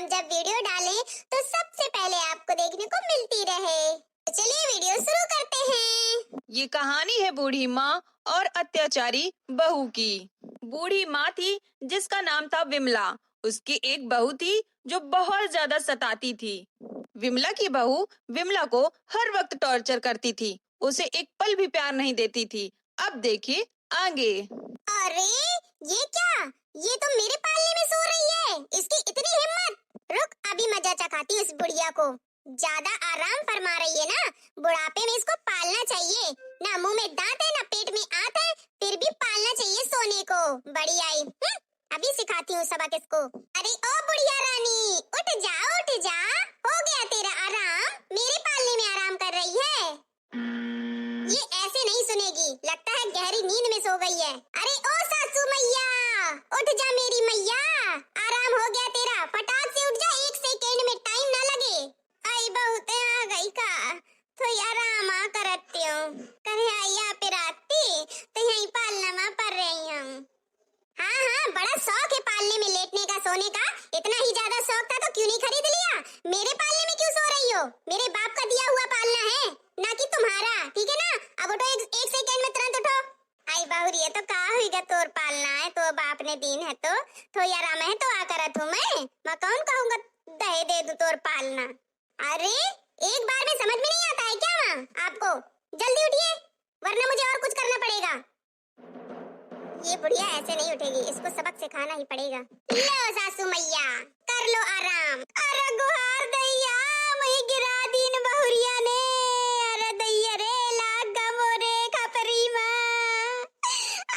हम जब वीडियो डालें तो सबसे पहले आपको देखने को मिलती रहे। तो चलिए वीडियो शुरू करते हैं। ये कहानी है बूढ़ी माँ और अत्याचारी बहू की। बूढ़ी माँ थी जिसका नाम था विमला। उसकी एक बहू थी जो बहुत ज्यादा सताती थी। विमला की बहू विमला को हर वक्त टॉर्चर करती थी, उसे एक पल भी प्यार नहीं देती थी। अब देखिए आगे। अरे ये क्या, ये तो मेरे पालने में सो रही है, इसकी इतनी हिम्मत। रुक, अभी मजा चखाती हूँ इस बुढ़िया को। ज्यादा आराम फरमा रही है ना, बुढ़ापे में इसको पालना चाहिए। ना मुंह में दांत है ना पेट में आंत है, फिर भी पालना चाहिए सोने को। बड़ी आई, अभी सिखाती हूँ सबक इसको। अरे ओ बुढ़िया रानी, उठ जा उठ जा, हो गया तेरा आराम, मेरे पालने में आराम कर रही है। ये ऐसे नहीं सुनेगी, लगता है गहरी नींद में सो गई है। अरे ओ सासू मैया, उठ जा मेरी मैया, आराम हो गया तेरा, फटाक से उठ जा, 1 सेकेंड में टाइम ना लगे। आई बहुत आ गई का, तो आराम करती हूँ, करे आइया पे राती, तो यही पालना में पड़ रही हूँ। हाँ, बड़ा शौक है पालने में, लेटने का सोने का। इतना ही ज्यादा शौक था तो क्यों नहीं खरीद लिया। मेरे पालने में क्यों सो रही हो, मेरे बाप का दिया हुआ पालना है, ना कि तुम्हारा, ठीक है ना। अब उठो, एक सेकेंड में तुरंत उठो। आई बाहुरी है तो का हुईगा, तोर पालना है तो बाप ने दीन है तो यार मैं तो आ करत हूँ। मैं कौन कहूँगा दहे दे दू तोर पालना। अरे एक बार में समझ में नहीं आता है क्या माँ आपको, जल्दी उठिए वरना मुझे और कुछ करना पड़ेगा। ये बुढ़िया ऐसे नहीं उठेगी, इसको सबक सिखाना ही पड़ेगा। लो सासू मैया, कर लो आराम। अरे गुहार दैया, मुझे गिरा दीन बहुरिया ने। अरे दैया रे, लाग गमो रे खपरी माँ।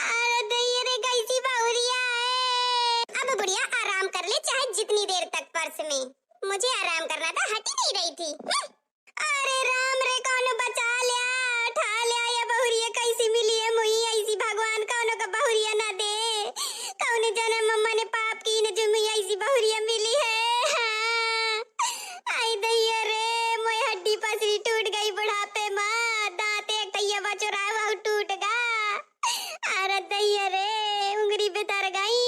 अरे दैया रे, कैसी बहुरिया है। अब बुढ़िया आराम कर ले, चाहे जितनी देर तक पर्स में। मुझे आराम करना था, हट ही नहीं रही थी। अरे राम रे, कौन बचा लिया, उठा लिया। ये बहुरिया कैसी मिली है मुई, ऐसी भगवान कौन का बहुरिया ना दे। कौन जाने मम्मा ने पाप की न जो मुई ऐसी बहुरिया मिली है। हाँ। आई दैया रे, मोय हड्डी पसली टूट गई बुढ़ापे माँ, दांत एक कहिया बचोरा वो टूट गया। अरे दैया रे, उंगली बेतर गई।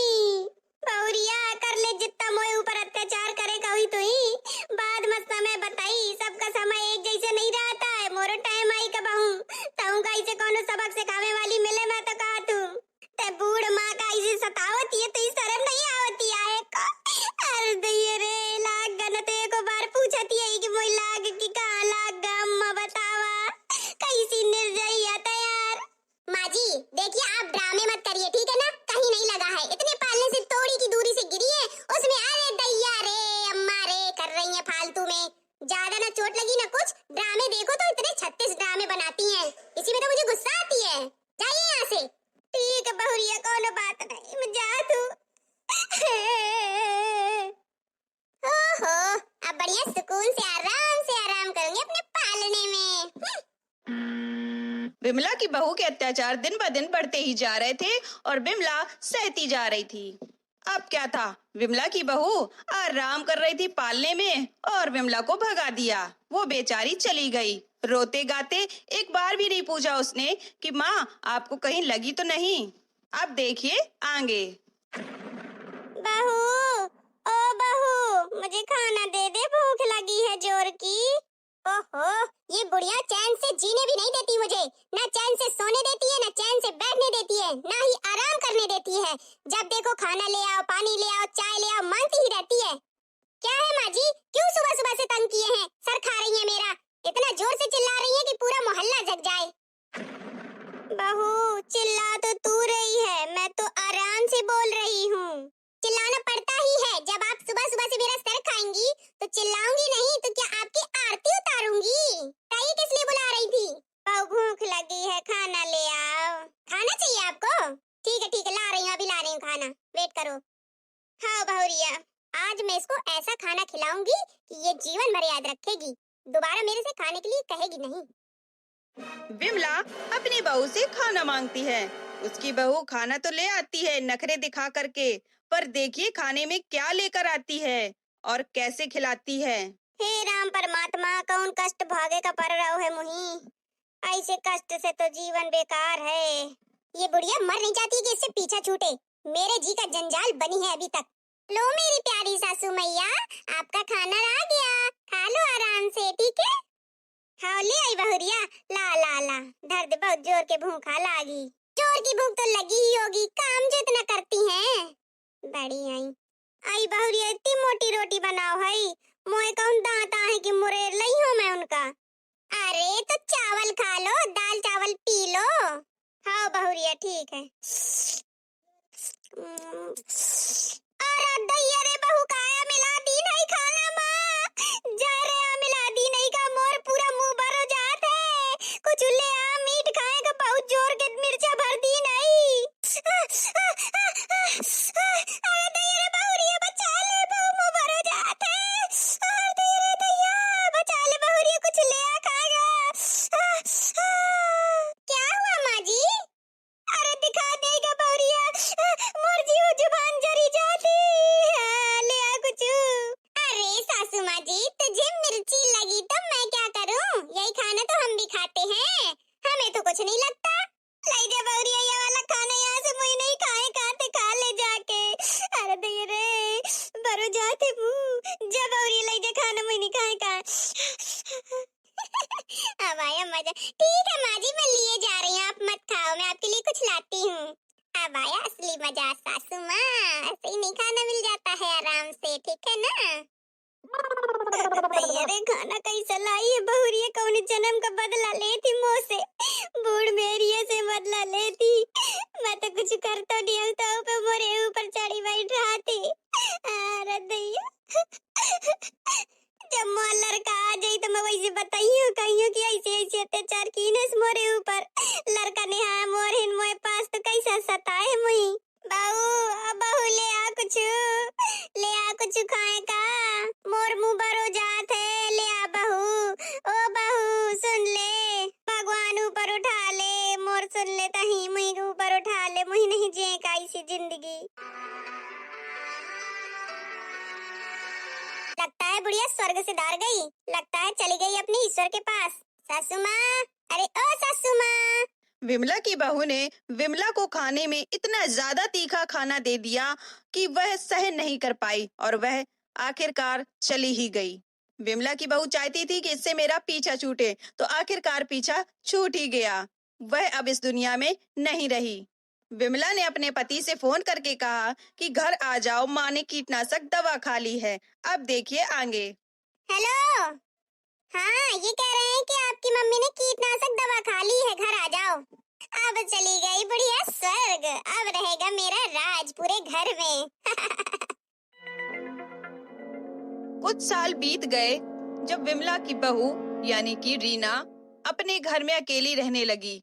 बहुरिया कर ले जितना मोय ऊपर अत्याचार करे कही तू ही, बाद मत समय बताई, सबका समय एक जैसे नहीं रहता है। मोरो टाइम आई कब हूँ ताऊ कैसे कोनो सबक सिखावे वाली मिले, मैं तो कहा तू ते बूढ़ माँ का ऐसे सतावती है, तो शर्म नहीं आवती है का। अरे दैया रे, लाग गन तो एक बार पूछती है कि मोय लाग की कहाँ लाग गा, अम्मा बतावा कैसी निर्दयी है यार। माँ जी देखिए, आप ड्रामे मत करिए, ठीक है ना, कहीं नहीं लगा है, इतने पालने से थोड़ी की दूरी से गिरी है, उसमें अरे दैया रे अम्मा रे कर रही है फालतू में। ज्यादा ना चोट लगी ना कुछ, ड्रामे देखो तो इतने 36 ड्रामे बनाती हैं, इसी में तो मुझे गुस्सा आती है। जाइए यहाँ से। ठीक है बहुरिया, कौन बात नहीं, मैं जा तू। ओहो, अब बढ़िया सुकून से आराम करूंगी अपने पालने में। विमला की बहू के अत्याचार दिन ब दिन बढ़ते ही जा रहे थे और विमला सहती जा रही थी। अब क्या था, विमला की बहू आराम कर रही थी पालने में और विमला को भगा दिया। वो बेचारी चली गई, रोते गाते एक बार भी नहीं पूछा उसने कि माँ आपको कहीं लगी तो नहीं। अब देखिए आगे। बहू, ओ बहू, मुझे खाना दे दे, भूख लगी है जोर की। ओहो, ये बुढ़िया चैन से जीने भी नहीं देती मुझे, ना चैन से सोने देती है, ना चैन से बैठने देती है, ना ही आराम करने देती है। जब देखो खाना ले आओ, पानी ले आओ, चाय ले आओ, मांगती ही रहती है। क्या है माँ जी, क्यों सुबह सुबह से तंग किए हैं, सर खा रही है मेरा, इतना जोर से चिल्ला रही है कि पूरा मोहल्ला जग जाए। बहू चिल्ला तो तू रही है, मैं तो आराम से बोल रही हूँ। चिल्लाना पड़ता ही है, जब आप सुबह सुबह से मेरा सर खाएंगी तो चिल्लाऊंगी नहीं तो क्या आपकी आरती उतारूंगी। ताई किस लिए बुला रही थी। बहू भूख लगी है, खाना ले आओ। खाना चाहिए आपको, ठीक है ला रही हूँ, अभी ला रही हूँ खाना, वेट करो। हाँ बहुरिया, आज मैं इसको ऐसा खाना खिलाऊंगी कि ये जीवन भर याद रखेगी, दोबारा मेरे से खाने के लिए कहेगी नहीं। विमला अपनी बहू से खाना मांगती है। उसकी बहू खाना तो ले आती है नखरे दिखा करके, पर देखिए खाने में क्या लेकर आती है और कैसे खिलाती है। हे राम परमात्मा, कौन कष्ट भागे का पर रहो है मुही, ऐसे कष्ट से तो जीवन बेकार है। ये बुढ़िया मर नहीं जाती कि इससे पीछा छूटे, मेरे जी का जंजाल बनी है अभी तक। लो मेरी प्यारी सासू मैया, आपका खाना आ गया, खा लो आराम से, ठीक है। हाँ ले आई बहुरिया, ला ला ला, दर्द बहुत जोर के भूखा लागी। जोर की भूख तो लगी ही होगी, काम जो इतना करती हैं। बड़ी आई बहुरिया, इतनी मोटी रोटी बनाओ है, मोए कौन दांता है कि मुरे लई हूँ मैं उनका। अरे तो चावल खा लो, दाल चावल पी लो। हाँ बहुरिया ठीक है। अरे दैया रे बहू, काया मिला दी नहीं खाना माँ, जा रे आ मिला दी नहीं का, मोर पूरा मुंह भर हो जात है। कुछ ले आ, मीठ खाएगा, बहुत जोर के मिर्चा भर दी नहीं। अरे दैया रे बहुरिया, बचा ले, बहु मुंह भर हो जात है। अरे दैया बचा ले बहुरिया, कुछ ले आ खाएगा। क्या हुआ माँ जी? अरे दिखा देगा बहुरिया, मोर जीव जुबान जरी जाती। ले आ कुछ। अरे सासू माँ जी, तुझे मिर्ची लगी तो मैं क्या करूं? यही खाना तो हम भी खाते हैं, हमें तो कुछ नहीं लगता। लाई जा बहुरिया, ये वाला खाना यहाँ से मुझे नहीं खाए, खाते खा ले जाके। अरे दे रे बरो जाते मुंह, जा बहुरिया लाई जा खाना, मुझे नहीं खाए का। अब आया मजा। ठीक है माँ जी, मैं लिए जा रही हूँ, आप मत खाओ, मैं आपके लिए कुछ लाती हूँ। अब आया असली मजा सासू माँ, ऐसे ही नहीं खाना मिल जाता है आराम से, ठीक है ना। अरे खाना कैसा लाई है बहुरिया, कौन जन्म का बदला लेती मुँह से, बूढ़ मेरिया से बदला लेती। मैं तो कुछ करता नहीं होता, ऊपर मोरे ऊपर चढ़ी बैठाती। अरे दैया, जब मोर लड़का आ जाई तो मैं वैसे बताइयो कहियो कि ऐसे ऐसे अत्याचार की नस मोरे ऊपर। लड़का ने हाँ मोर हिन मोए पास तो कैसा सताए मुई। बहू ले आ कुछ, ले आ कुछ खाए का, मोर मुंह भरो जात है, ले आ बहू। ओ बहू सुन ले, भगवान ऊपर उठा ले, मोर सुन ले तही मुई के ऊपर उठा ले, मुई नहीं जिए का ऐसी जिंदगी। लगता है बुढ़िया स्वर्ग से दार गई, लगता है चली गई अपने ईश्वर के पास। सासू माँ, अरे ओ सासू माँ। विमला की बहू ने विमला को खाने में इतना ज्यादा तीखा खाना दे दिया कि वह सहन नहीं कर पाई और वह आखिरकार चली ही गई। विमला की बहू चाहती थी कि इससे मेरा पीछा छूटे, तो आखिरकार पीछा छूट ही गया। वह अब इस दुनिया में नहीं रही। विमला ने अपने पति से फोन करके कहा कि घर आ जाओ, माँ ने कीटनाशक दवा खा ली है। अब देखिए आगे। हेलो, हाँ ये कह रहे हैं कि आपकी मम्मी ने कीटनाशक दवा खा ली है, घर आ जाओ। अब चली गई बुढ़िया स्वर्ग, अब रहेगा मेरा राज पूरे घर में। कुछ साल बीत गए जब विमला की बहू यानी कि रीना अपने घर में अकेली रहने लगी।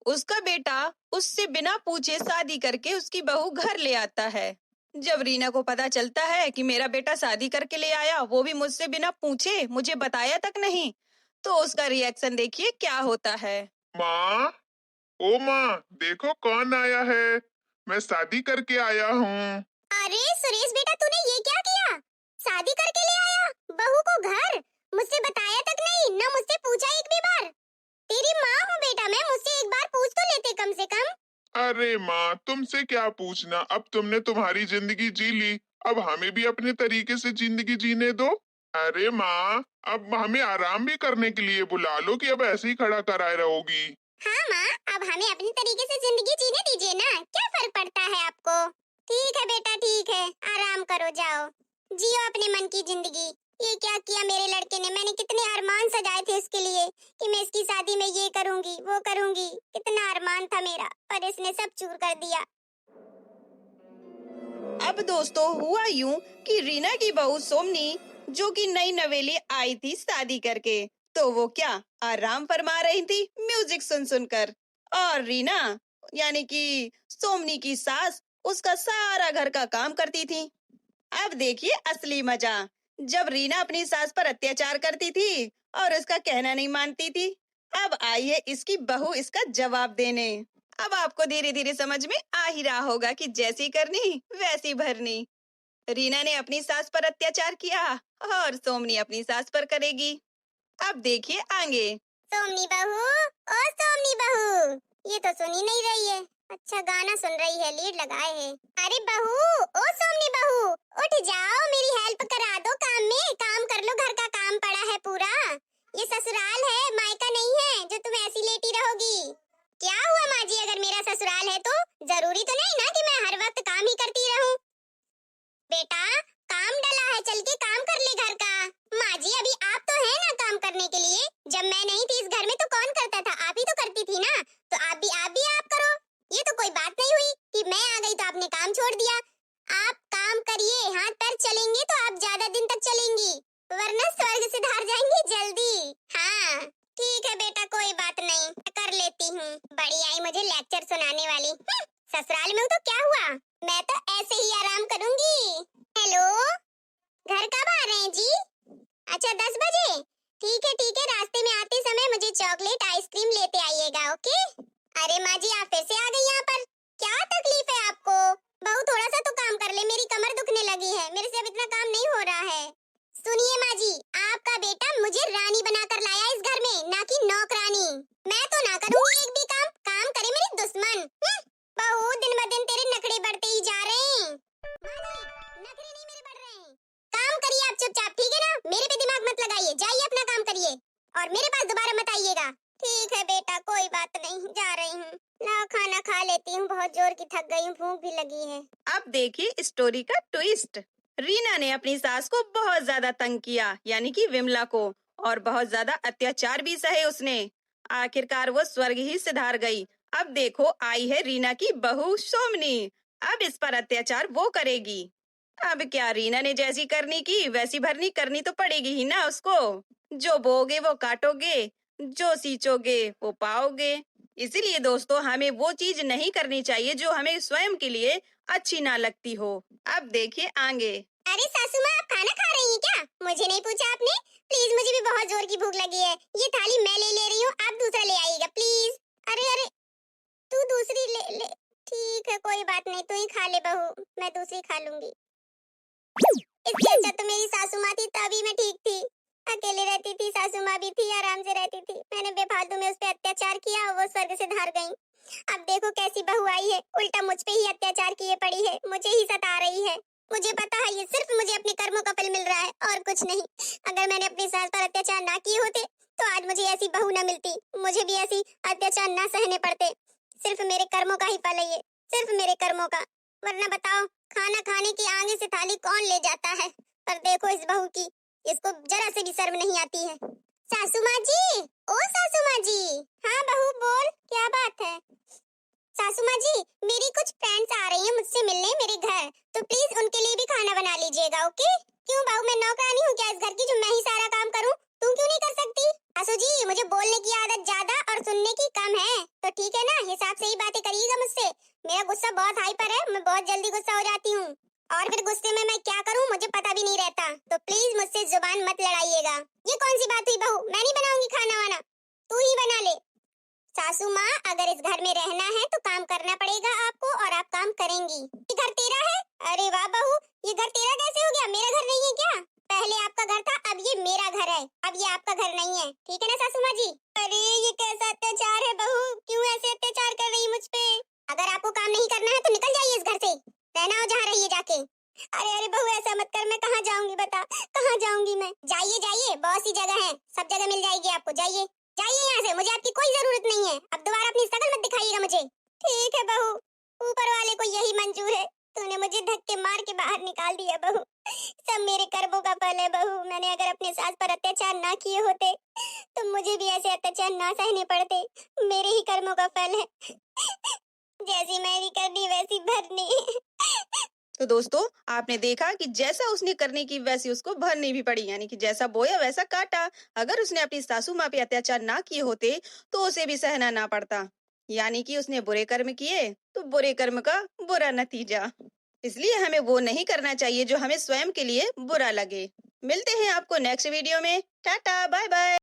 उसका बेटा उससे बिना पूछे शादी करके उसकी बहू घर ले आता है। जब रीना को पता चलता है कि मेरा बेटा शादी करके ले आया, वो भी मुझसे बिना पूछे, मुझे बताया तक नहीं, तो उसका रिएक्शन देखिए क्या होता है। माँ, ओ माँ, देखो कौन आया है, मैं शादी करके आया हूँ। अरे सुरेश बेटा, तूने ये क्या किया? शादी करके ले आया बहू को घर, मुझसे बताया तक नहीं, ना मुझसे पूछा एक भी बार। तेरी माँ हूँ बेटा मैं, मुझसे एक बार पूछ तो लेते कम से कम। अरे माँ, तुमसे क्या पूछना, अब तुमने तुम्हारी जिंदगी जी ली, अब हमें भी अपने तरीके से जिंदगी जीने दो। अरे माँ, अब हमें आराम भी करने के लिए बुला लो कि अब ऐसे ही खड़ा कराए रहोगी। हाँ माँ, अब हमें अपनी तरीके से जिंदगी जीने दीजिए ना, क्या फर्क पड़ता है आपको। ठीक है बेटा ठीक है, आराम करो, जाओ जियो अपने मन की जिंदगी। ये क्या किया मेरे लड़के ने, मैंने कितने अरमान सजाए थे उसके लिए कि मैं इसकी शादी में ये करूंगी वो करूंगी, कितना अरमान था मेरा, पर इसने सब चूर कर दिया। अब दोस्तों हुआ यूं कि रीना की बहू सोमनी, जो कि नई नवेली आई थी शादी करके, तो वो क्या आराम फरमा रही थी म्यूजिक सुन सुनकर, और रीना यानी कि सोमनी की सास उसका सारा घर का काम करती थी। अब देखिए असली मजा, जब रीना अपनी सास पर अत्याचार करती थी और उसका कहना नहीं मानती थी। अब आई है इसकी बहू इसका जवाब देने। अब आपको धीरे धीरे समझ में आ ही रहा होगा कि जैसी करनी वैसी भरनी। रीना ने अपनी सास पर अत्याचार किया और सोमनी अपनी सास पर करेगी। अब देखिए आगे। सोमनी बहू, ओ सोमनी बहू, ये तो सुन ही नहीं रही है। अच्छा गाना सुन रही है, लीड लगाए है। अरे बहू, ओ सोमनी बहू, उठ जाओ, मेरी हेल्प करा दो काम में। वरना स्वर्ग सिधार जाएंगे जल्दी। हाँ ठीक है बेटा, कोई बात नहीं, कर लेती हूँ। बड़ी आई मुझे लेक्चर सुनाने वाली। ससुराल में हूँ तो क्या हुआ, मैं तो ऐसे ही आराम करूंगी। हेलो, घर कब आ रहे हैं जी? अच्छा 10 बजे, ठीक है, रास्ते में आते समय मुझे चॉकलेट आइसक्रीम लेते आइएगा, ओके? अरे माँ जी, आप फिर से आ गई यहाँ पर, क्या तकलीफ है आपको? बहू थोड़ा सा तो काम कर ले, मेरी कमर दुखने लगी है, मेरे से अब इतना काम नहीं हो रहा है। सुनिए माँ जी, आपका बेटा मुझे रानी बनाकर लाया इस घर में, ना कि नौकरानी। मैं तो ना करूँगी एक भी काम, काम करे मेरी दुश्मन। बहू दिन ब दिन तेरे नखरे बढ़ते ही जा रहे हैं। माँ जी, नखरे नहीं मेरे बढ़ रहे हैं। काम करिए आप चुपचाप, ठीक है ना? मेरे पे दिमाग मत लगाइए, जाइए अपना काम करिए और मेरे पास दोबारा मत आइएगा। ठीक है बेटा, कोई बात नहीं, जा रही हूँ। लाओ खाना खा लेती हूँ, बहुत जोर की थक गई हूँ, भूख भी लगी है। अब देखिए स्टोरी का ट्विस्ट। रीना ने अपनी सास को बहुत ज्यादा तंग किया, यानी कि विमला को, और बहुत ज्यादा अत्याचार भी सहे उसने। आखिरकार वो स्वर्ग ही सिधार गई। अब देखो आई है रीना की बहू सोमनी। अब इस पर अत्याचार वो करेगी। अब क्या, रीना ने जैसी करनी की वैसी भरनी करनी तो पड़ेगी ही ना उसको। जो बोगे वो काटोगे, जो सींचोगे वो पाओगे। इसीलिए दोस्तों, हमें वो चीज नहीं करनी चाहिए जो हमें स्वयं के लिए अच्छी ना लगती हो। अब देखिए आगे। अरे सासू माँ, आप खाना खा रही हैं क्या? मुझे नहीं पूछा आपने। प्लीज, मुझे भी बहुत जोर की भूख लगी है। ये थाली मैं ले रही हूँ, आप दूसरा ले आइएगा प्लीज। अरे तू दूसरी ले ले। ठीक है, कोई बात नहीं, तू ही खा ले बहू, मैं दूसरी खा लूंगी। इससे अच्छा तो मेरी सासू माँ थी, तभी मैं ठीक थी। अकेले रहती थी, सासू माँ भी थी, आराम से रहती थी। मैंने बेफालतू में उस पर अत्याचार किया, वो स्वर्ग से धार गई। अब देखो कैसी बहू आई है, उल्टा मुझ पे ही अत्याचार किए पड़ी है, मुझे ही सता रही है। मुझे पता है ये सिर्फ मुझे अपने कर्मों का फल मिल रहा है और कुछ नहीं। अगर मैंने अपनी सास पर अत्याचार ना किए होते तो आज मुझे ऐसी बहू ना मिलती, मुझे भी ऐसी अत्याचार ना सहने पड़ते। सिर्फ मेरे कर्मों का ही फल है ये, सिर्फ मेरे कर्मों का। वरना बताओ, खाना खाने की आगे से थाली कौन ले जाता है? पर देखो इस बहू की, इसको जरा से भी शर्म नहीं आती है। सासू माँ जी, ओ सासू माँ जी। हाँ बहू बोल, क्या बात है? सासू माँ जी, मेरी कुछ फ्रेंड्स आ रही हैं मुझसे मिलने मेरे घर, तो प्लीज उनके लिए भी खाना बना लीजिएगा, ओके? क्यों बहू, मैं नौकरानी हूँ क्या इस घर की जो मैं ही सारा काम करूँ? तुम क्यों नहीं कर सकती? सासू जी, मुझे बोलने की आदत ज्यादा और सुनने की कम है, तो ठीक है ना, हिसाब से ही बातें करिएगा मुझसे। मेरा गुस्सा बहुत हाई पर है, मैं बहुत जल्दी गुस्सा हो जाती हूँ और फिर गुस्से में मैं क्या करूँ मुझे पता भी नहीं रहता। तो प्लीज मुझसे जुबान मत लड़ाइएगा। ये कौन सी बात हुई बहू, मैं नहीं बनाऊंगी खाना वाना, तू ही बना ले। सासू माँ, अगर इस घर में रहना है तो काम करना पड़ेगा आपको और आप काम करेंगी। ये घर तेरा है? अरे वाह बहू, ये घर तेरा कैसे हो गया? मेरा घर नहीं है क्या? पहले आपका घर था, अब ये मेरा घर है, अब ये आपका घर नहीं है, ठीक है ना सासू माँ जी? अरे ये कैसा अत्याचार है बहू, क्यों ऐसे अत्याचार कर रही मुझ पे? अगर आपको काम नहीं करना है तो निकल जाइए इस घर से, रहना हो जहाँ रहिए जाके। अरे बहू ऐसा मत कर, मैं कहाँ जाऊंगी बता, कहाँ जाऊंगी मैं? जाइए जाइए, बहुत सी जगह है, सब जगह मिल जाएगी आपको, जाइए जाइए यहाँ से, मुझे आपकी कोई जरूरत नहीं है। अब दोबारा अपनी शकल मत दिखाइएगा मुझे। ठीक है बहू, ऊपर वाले को यही मंजूर है, तूने मुझे धक्के मार के बाहर निकाल दिया बहू, सब मेरे कर्मों का फल है बहू। मैंने अगर अपने सास पर अत्याचार ना किए होते तो मुझे भी ऐसे अत्याचार ना सहने पड़ते, मेरे ही कर्मों का फल है। जैसी मेरी करनी वैसी भरनी। तो दोस्तों, आपने देखा कि जैसा उसने करने की वैसी उसको भरनी भी पड़ी, यानी कि जैसा बोया वैसा काटा। अगर उसने अपनी सासू माँ पे अत्याचार ना किए होते तो उसे भी सहना ना पड़ता, यानी कि उसने बुरे कर्म किए तो बुरे कर्म का बुरा नतीजा। इसलिए हमें वो नहीं करना चाहिए जो हमें स्वयं के लिए बुरा लगे। मिलते हैं आपको नेक्स्ट वीडियो में। Tata bye bye.